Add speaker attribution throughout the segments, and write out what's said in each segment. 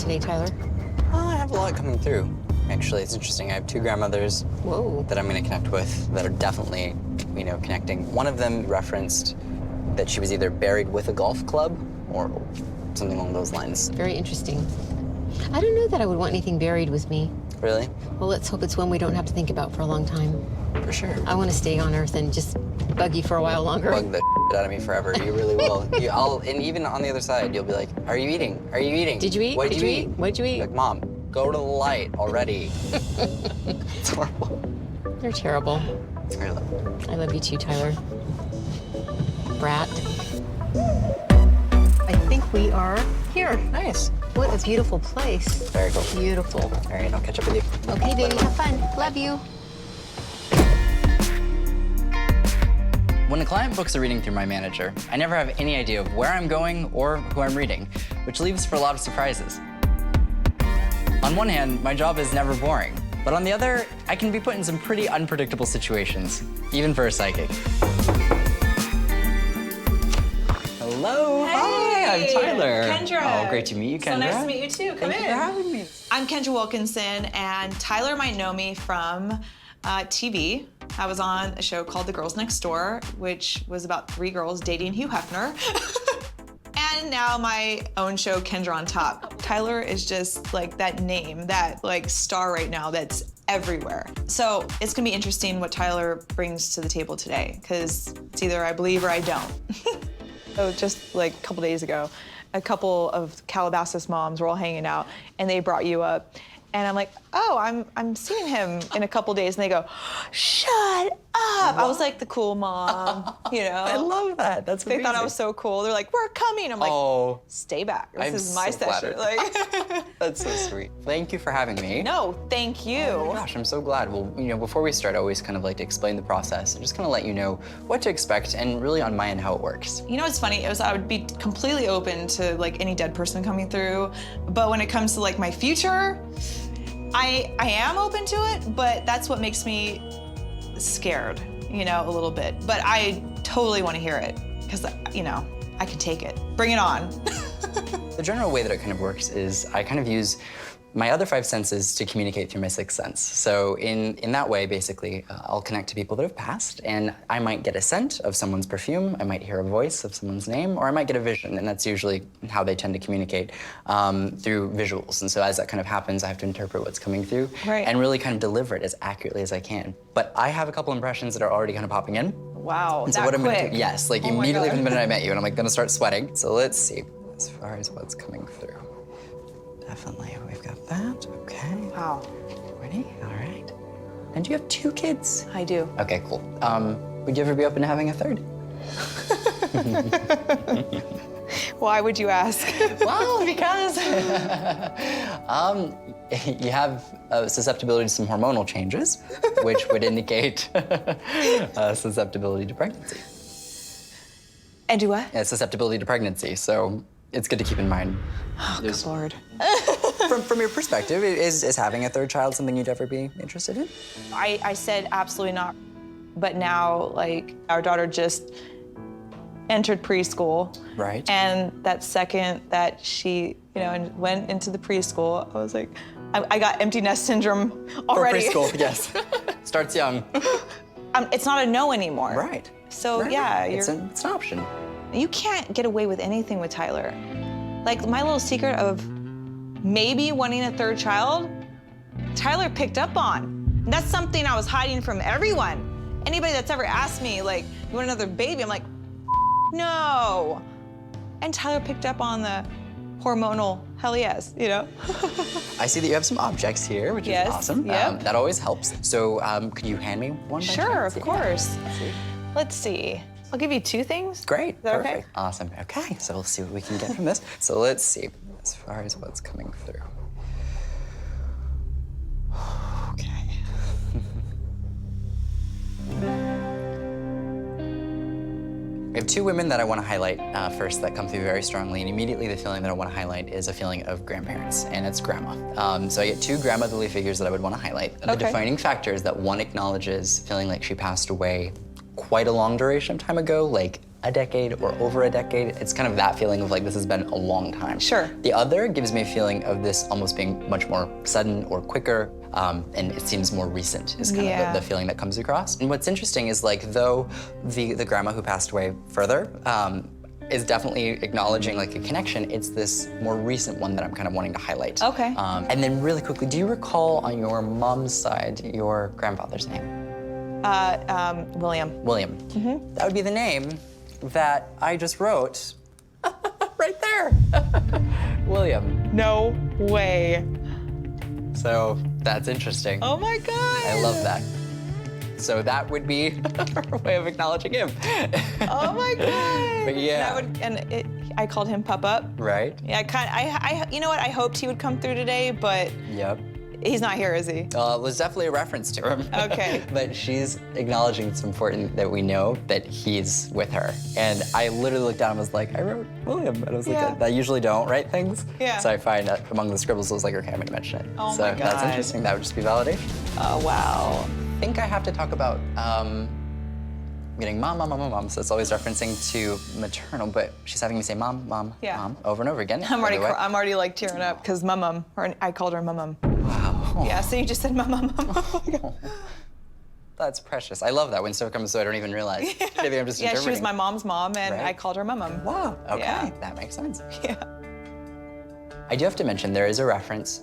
Speaker 1: today, Tyler?
Speaker 2: I have a lot coming through. Actually, it's interesting. I have two grandmothers
Speaker 1: Whoa.
Speaker 2: that I'm going to connect with that are definitely, connecting. One of them referenced that she was either buried with a golf club or something along those lines.
Speaker 1: Very interesting. I don't know that I would want anything buried with me.
Speaker 2: Really?
Speaker 1: Well, let's hope it's one we don't have to think about for a long time.
Speaker 2: For sure.
Speaker 1: I want to stay on Earth and just bug you for a while longer.
Speaker 2: Bug the out of me forever. You really will. And even on the other side, you'll be like, "Are you eating? Are you eating?
Speaker 1: Did you eat?
Speaker 2: What did you eat?
Speaker 1: What'd you eat?"
Speaker 2: Like, Mom, go to the light already. It's horrible.
Speaker 1: You're terrible.
Speaker 2: Really.
Speaker 1: I love you too, Tyler. Brat. I think we are here.
Speaker 2: Nice.
Speaker 1: What a beautiful place.
Speaker 2: Very cool.
Speaker 1: Beautiful.
Speaker 2: All right, I'll catch up with you.
Speaker 1: Okay, baby, have fun. Love you.
Speaker 2: When a client books a reading through my manager, I never have any idea of where I'm going or who I'm reading, which leaves for a lot of surprises. On one hand, my job is never boring, but on the other, I can be put in some pretty unpredictable situations, even for a psychic. Hello.
Speaker 3: Hey,
Speaker 2: Hi, I'm Tyler.
Speaker 3: Kendra.
Speaker 2: Oh, great to meet you, Kendra.
Speaker 3: So nice to meet you too. Come
Speaker 2: Thank
Speaker 3: in.
Speaker 2: you for having me.
Speaker 3: I'm Kendra Wilkinson, and Tyler might know me from TV. I was on a show called The Girls Next Door, which was about 3 girls dating Hugh Hefner. And now my own show, Kendra on Top. Tyler is just like that name, that like star right now that's everywhere. So it's gonna be interesting what Tyler brings to the table today, because it's either I believe or I don't. So just like a couple days ago, a couple of Calabasas moms were all hanging out, and they brought you up. And I'm like, oh, I'm seeing him in a couple days. And they go, shut up. I was like the cool mom, you know?
Speaker 2: I love that. That's
Speaker 3: They
Speaker 2: amazing.
Speaker 3: thought I was so cool. They're like, we're coming. I'm like,
Speaker 2: Oh,
Speaker 3: stay back. This
Speaker 2: I'm
Speaker 3: is my
Speaker 2: so
Speaker 3: session.
Speaker 2: flattered.
Speaker 3: Like,
Speaker 2: that's so sweet. Thank you for having me.
Speaker 3: no, thank you.
Speaker 2: Oh my gosh, I'm so glad. Well, before we start, I always kind of like to explain the process and just kind of let you know what to expect and really on my end how it works.
Speaker 3: You know what's funny? I would be completely open to like any dead person coming through. But when it comes to like my future, I am open to it, but that's what makes me scared, a little bit. But I totally want to hear it because, I can take it. Bring it on.
Speaker 2: The general way that it kind of works is I kind of use my other 5 senses to communicate through my 6th sense. So in that way, basically, I'll connect to people that have passed, and I might get a scent of someone's perfume, I might hear a voice of someone's name, or I might get a vision, and that's usually how they tend to communicate through visuals. And so as that kind of happens, I have to interpret what's coming through
Speaker 3: Right.
Speaker 2: and really kind of deliver it as accurately as I can. But I have a couple impressions that are already kind of popping in.
Speaker 3: Wow,
Speaker 2: And so
Speaker 3: that
Speaker 2: what I'm
Speaker 3: quick.
Speaker 2: gonna do, yes, like
Speaker 3: Oh my
Speaker 2: immediately
Speaker 3: God.
Speaker 2: from the minute I met you, and I'm like gonna start sweating. So let's see, as far as what's coming through. Definitely, we've got that, okay.
Speaker 3: Wow,
Speaker 2: Ready, all right. And you have 2 kids.
Speaker 3: I do.
Speaker 2: Okay, cool. Would you ever be open to having a 3rd?
Speaker 3: Why would you ask?
Speaker 2: Well, because you have susceptibility to some hormonal changes, which would indicate susceptibility to pregnancy.
Speaker 3: And do what?
Speaker 2: Yeah, susceptibility to pregnancy, so it's good to keep in mind.
Speaker 3: Oh, good Lord.
Speaker 2: From your perspective, is having a 3rd child something you'd ever be interested in?
Speaker 3: I said absolutely not. But now, like, our daughter just entered preschool.
Speaker 2: Right.
Speaker 3: And that second that she, and went into the preschool, I was like, I got empty nest syndrome already.
Speaker 2: For preschool, yes. Starts young.
Speaker 3: It's not a no anymore.
Speaker 2: Right.
Speaker 3: So,
Speaker 2: Right.
Speaker 3: yeah,
Speaker 2: It's an option.
Speaker 3: you can't get away with anything with Tyler. Like, my little secret of maybe wanting a 3rd child, Tyler picked up on. And that's something I was hiding from everyone. Anybody that's ever asked me, like, you want another baby? I'm like, no. And Tyler picked up on the hormonal hell yes,
Speaker 2: I see that you have some objects here, which
Speaker 3: Yes,
Speaker 2: is awesome.
Speaker 3: yep.
Speaker 2: That always helps. So could you hand me one by
Speaker 3: Sure,
Speaker 2: chance?
Speaker 3: of
Speaker 2: Yeah.
Speaker 3: course.
Speaker 2: Let's see.
Speaker 3: Let's see. I'll give you 2 things.
Speaker 2: Great,
Speaker 3: Is that
Speaker 2: perfect.
Speaker 3: okay?
Speaker 2: Awesome, okay, so we'll see what we can get from this. So let's see, as far as what's coming through. Okay. I have 2 women that I want to highlight first that come through very strongly, and immediately the feeling that I want to highlight is a feeling of grandparents, and it's grandma. So I get 2 grandmotherly figures that I would want to highlight. And the
Speaker 3: Okay.
Speaker 2: defining factor is that one acknowledges feeling like she passed away quite a long duration of time ago, like a decade or over a decade. It's kind of that feeling of like this has been a long time.
Speaker 3: Sure.
Speaker 2: The other gives me a feeling of this almost being much more sudden or quicker, and it seems more recent is kind
Speaker 3: Yeah.
Speaker 2: of the feeling that comes across. And what's interesting is like though the grandma who passed away further is definitely acknowledging like a connection, it's this more recent one that I'm kind of wanting to highlight.
Speaker 3: Okay.
Speaker 2: And then really quickly, do you recall on your mom's side your grandfather's name?
Speaker 3: William.
Speaker 2: William. That would be the name that I just wrote right there. William.
Speaker 3: No way.
Speaker 2: So that's interesting.
Speaker 3: Oh my God.
Speaker 2: I love that. So that would be a way of acknowledging him.
Speaker 3: Oh my God.
Speaker 2: But yeah.
Speaker 3: I called him Pup-Up.
Speaker 2: Right?
Speaker 3: Yeah, you know what? I hoped he would come through today, but
Speaker 2: Yep.
Speaker 3: he's not here, is he?
Speaker 2: It was definitely a reference to him.
Speaker 3: Okay.
Speaker 2: But she's acknowledging it's important that we know that he's with her. And I literally looked down and was like, I wrote William. And I was
Speaker 3: Yeah.
Speaker 2: like, I usually don't write things.
Speaker 3: Yeah.
Speaker 2: So I find that among the scribbles, I was like, okay, I'm gonna mention it.
Speaker 3: Oh
Speaker 2: so
Speaker 3: my
Speaker 2: that's
Speaker 3: God.
Speaker 2: interesting. That would just be validation.
Speaker 3: Oh, wow.
Speaker 2: I think I have to talk about getting mom. So it's always referencing to maternal, but she's having me say mom,
Speaker 3: Yeah.
Speaker 2: mom, over and over again.
Speaker 3: I'm
Speaker 2: by the way.
Speaker 3: already like tearing up because mum, or I called her mum.
Speaker 2: Wow.
Speaker 3: Yeah, so you just said mum.
Speaker 2: That's precious. I love that when stuff comes so I don't even realize. Maybe I'm just
Speaker 3: Yeah, she was
Speaker 2: interpreting.
Speaker 3: my mom's mom, and
Speaker 2: Right.
Speaker 3: I called her mum.
Speaker 2: Wow. Okay,
Speaker 3: Yeah.
Speaker 2: that makes sense.
Speaker 3: Yeah.
Speaker 2: I do have to mention there is a reference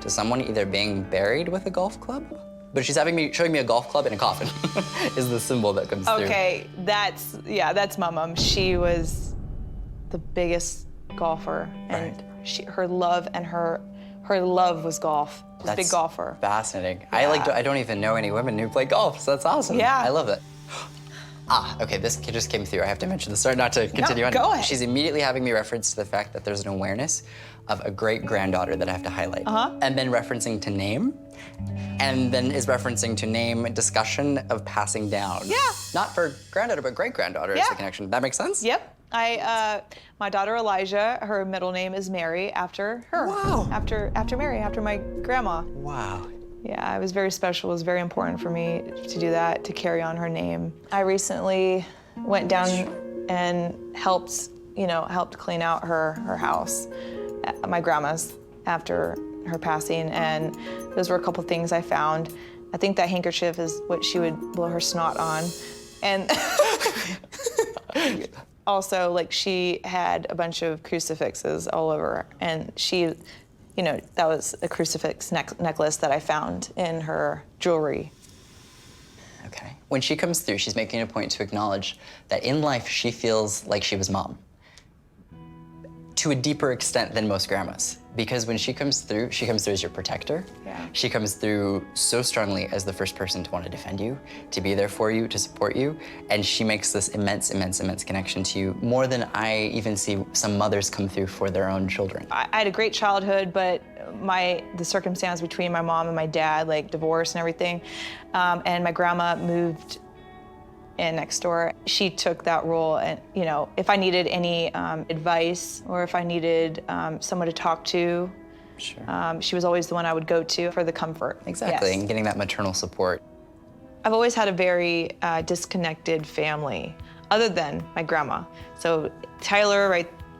Speaker 2: to someone either being buried with a golf club, but she's showing me a golf club in a coffin is the symbol that comes through.
Speaker 3: Okay, that's my mom. She was the biggest golfer, and her love was golf. She was a big
Speaker 2: That's
Speaker 3: golfer.
Speaker 2: Fascinating.
Speaker 3: Yeah.
Speaker 2: I don't even know any women who play golf, so that's awesome.
Speaker 3: Yeah.
Speaker 2: I love it. Okay, this just came through. I have to mention this. Sorry, not to continue on.
Speaker 3: go ahead.
Speaker 2: She's immediately having me reference to the fact that there's an awareness of a great-granddaughter that I have to highlight. And then referencing to name, and then is referencing to name discussion of passing down.
Speaker 3: Yeah.
Speaker 2: Not for granddaughter, but great-granddaughter is
Speaker 3: Yeah.
Speaker 2: the connection. That makes sense?
Speaker 3: Yep. My daughter Elijah, her middle name is Mary after her.
Speaker 2: Wow.
Speaker 3: After Mary, after my grandma.
Speaker 2: Wow.
Speaker 3: Yeah, it was very special. It was very important for me to do that, to carry on her name. I recently went down and helped clean out her house, my grandma's, after her passing, and those were a couple things I found. I think that handkerchief is what she would blow her snot on. And also, like, she had a bunch of crucifixes all over, and that was a crucifix necklace that I found in her jewelry.
Speaker 2: Okay. When she comes through, she's making a point to acknowledge that in life she feels like she was mom to a deeper extent than most grandmas. Because when she comes through as your protector.
Speaker 3: Yeah.
Speaker 2: She comes through so strongly as the first person to want to defend you, to be there for you, to support you. And she makes this immense connection to you, more than I even see some mothers come through for their own children.
Speaker 3: I had a great childhood, but the circumstance between my mom and my dad, like divorce and everything, and my grandma moved in next door. She took that role, and if I needed any advice or if I needed someone to talk to,
Speaker 2: Sure.
Speaker 3: she was always the one I would go to for the comfort.
Speaker 2: Exactly,
Speaker 3: Yes.
Speaker 2: and getting that maternal support.
Speaker 3: I've always had a very disconnected family, other than my grandma. So Tyler,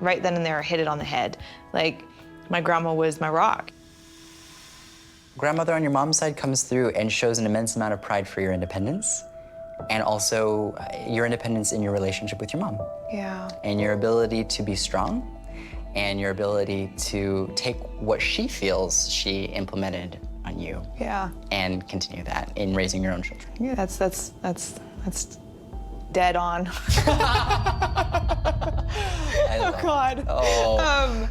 Speaker 3: right then and there, hit it on the head. Like, my grandma was my rock.
Speaker 2: Grandmother on your mom's side comes through and shows an immense amount of pride for your independence, and also your independence in your relationship with your mom.
Speaker 3: Yeah.
Speaker 2: And your ability to be strong, and your ability to take what she feels she implemented on you
Speaker 3: Yeah.
Speaker 2: and continue that in raising your own children.
Speaker 3: Yeah, that's dead on.
Speaker 2: I love it.
Speaker 3: God.
Speaker 2: Oh.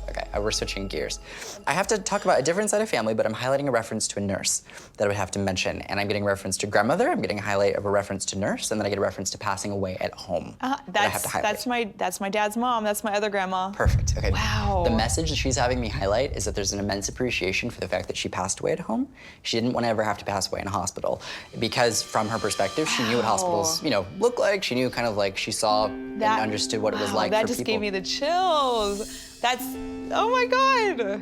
Speaker 2: Okay, we're switching gears. I have to talk about a different side of family, but I'm highlighting a reference to a nurse that I would have to mention. And I'm getting a reference to grandmother, I'm getting a highlight of a reference to nurse, and then I get a reference to passing away at home. that I have to highlight.
Speaker 3: That's my dad's mom. That's my other grandma.
Speaker 2: Perfect, okay.
Speaker 3: Wow.
Speaker 2: The message that she's having me highlight is that there's an immense appreciation for the fact that she passed away at home. She didn't want to ever have to pass away in a hospital, because from her perspective, she knew what hospitals, look like. She knew kind of like she saw and understood what it was like
Speaker 3: that
Speaker 2: for
Speaker 3: just
Speaker 2: people.
Speaker 3: gave me the chills. Oh my God.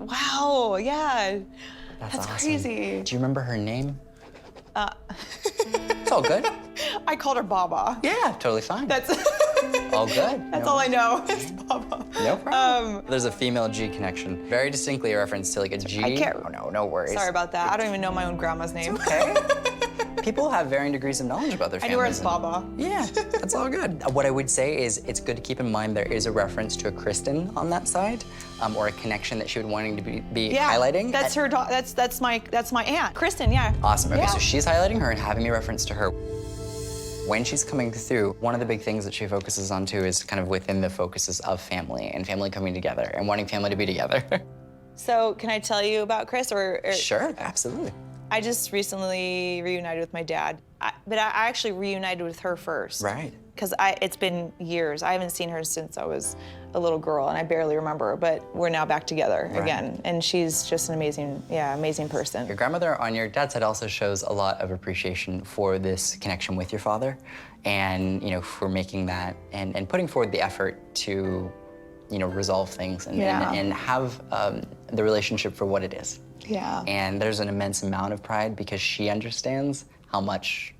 Speaker 3: Wow, yeah. That's
Speaker 2: awesome.
Speaker 3: crazy.
Speaker 2: Do you remember her name? It's all good.
Speaker 3: I called her Baba.
Speaker 2: Yeah, totally fine.
Speaker 3: That's
Speaker 2: all good.
Speaker 3: that's all I know is Baba.
Speaker 2: No problem. There's a female G connection. Very distinctly a reference to like a G.
Speaker 3: I can't-
Speaker 2: Oh, no, no worries.
Speaker 3: Sorry about that. I don't even know my own grandma's name.
Speaker 2: Okay. People have varying degrees of knowledge about their
Speaker 3: I
Speaker 2: families.
Speaker 3: knew her as
Speaker 2: and-
Speaker 3: Baba.
Speaker 2: Yeah, that's all good. What I would say is it's good to keep in mind there is a reference to a Kristen on that side, or a connection that she would wanting to be
Speaker 3: Yeah,
Speaker 2: highlighting.
Speaker 3: that's her. That's my aunt, Kristen. Yeah.
Speaker 2: Awesome. Okay,
Speaker 3: Yeah.
Speaker 2: so she's highlighting her and having me reference to her. When she's coming through, one of the big things that she focuses on too is kind of within the focuses of family and family coming together and wanting family to be together.
Speaker 3: So can I tell you about Chris or
Speaker 2: Sure, absolutely.
Speaker 3: I just recently reunited with my dad, but I actually reunited with her first.
Speaker 2: Right.
Speaker 3: Because it's been years. I haven't seen her since I was a little girl, and I barely remember her, but we're now back together
Speaker 2: Right.
Speaker 3: again. And she's just an amazing person.
Speaker 2: Your grandmother on your dad's side also shows a lot of appreciation for this connection with your father and, you know, for making that and putting forward the effort to, you know, resolve things and,
Speaker 3: Yeah.
Speaker 2: and have the relationship for what it is.
Speaker 3: Yeah.
Speaker 2: And there's an immense amount of pride because she understands how much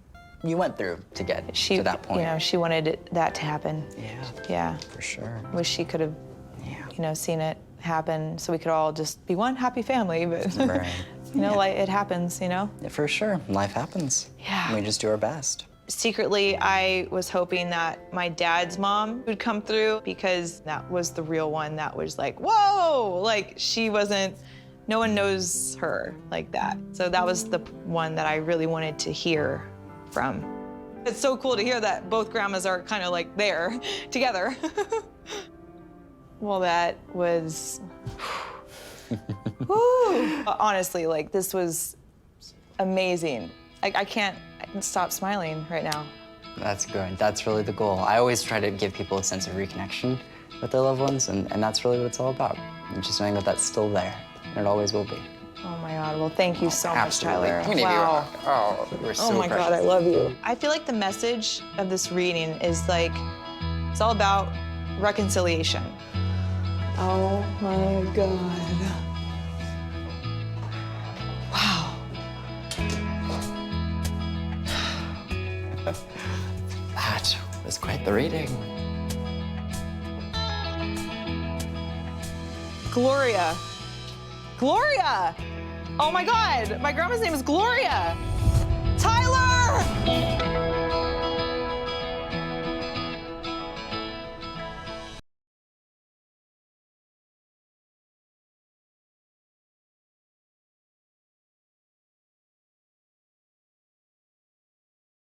Speaker 2: you went through to get to that point.
Speaker 3: You know, she wanted that to happen.
Speaker 2: Yeah,
Speaker 3: Yeah.
Speaker 2: for sure.
Speaker 3: Wish she could have,
Speaker 2: Yeah.
Speaker 3: you know, seen it happen so we could all just be one happy family, but
Speaker 2: Right.
Speaker 3: you know,
Speaker 2: Yeah.
Speaker 3: like it happens, you know?
Speaker 2: Yeah, for sure. Life happens.
Speaker 3: Yeah.
Speaker 2: And we just do our best.
Speaker 3: Secretly, I was hoping that my dad's mom would come through because that was the real one that was like, whoa, like she wasn't, no one knows her like that. So that was the one that I really wanted to hear from. It's so cool to hear that both grandmas are kind of like there together. Well, that was, whew. Honestly, like this was amazing. I can't stop smiling right now.
Speaker 2: That's good. That's really the goal. I always try to give people a sense of reconnection with their loved ones, and that's really what it's all about. And just knowing that that's still there, and it always will be.
Speaker 3: Oh my God, well, thank you so much,
Speaker 2: Absolutely.
Speaker 3: Tyler.
Speaker 2: I'm gonna give you a hug. Oh, you were so
Speaker 3: Oh my God, I
Speaker 2: precious.
Speaker 3: love you. I feel like the message of this reading is like, it's all about reconciliation. Oh my God. Wow.
Speaker 2: That was quite the reading.
Speaker 3: Gloria. Gloria! Oh my God, my grandma's name is Gloria. Tyler!